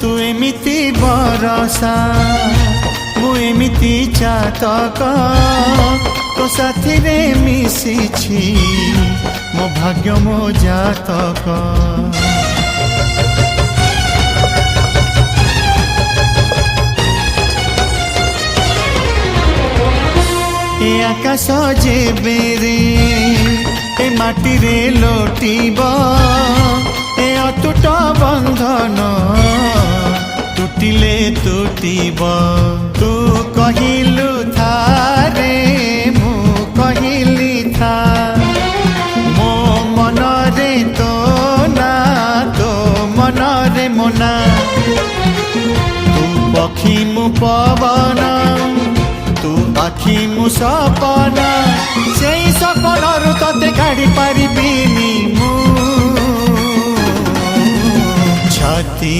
तू एमिति बरसा मु एमिति चातक तो साथी रे मिशिछि मो भाग्य मो जातक। ए आकाश जेबे रे ए माटी रे लोटिब ए अटूट बंधन टूटिले टूटिब। तू कहिलु थारे मु कहिली था मो मन रे तो ना तो मन रे मोना। तू पक्षी मु पवन तू आखि मु सपना से सपनरु तते काढ़ी पारिबिनी मु छाती।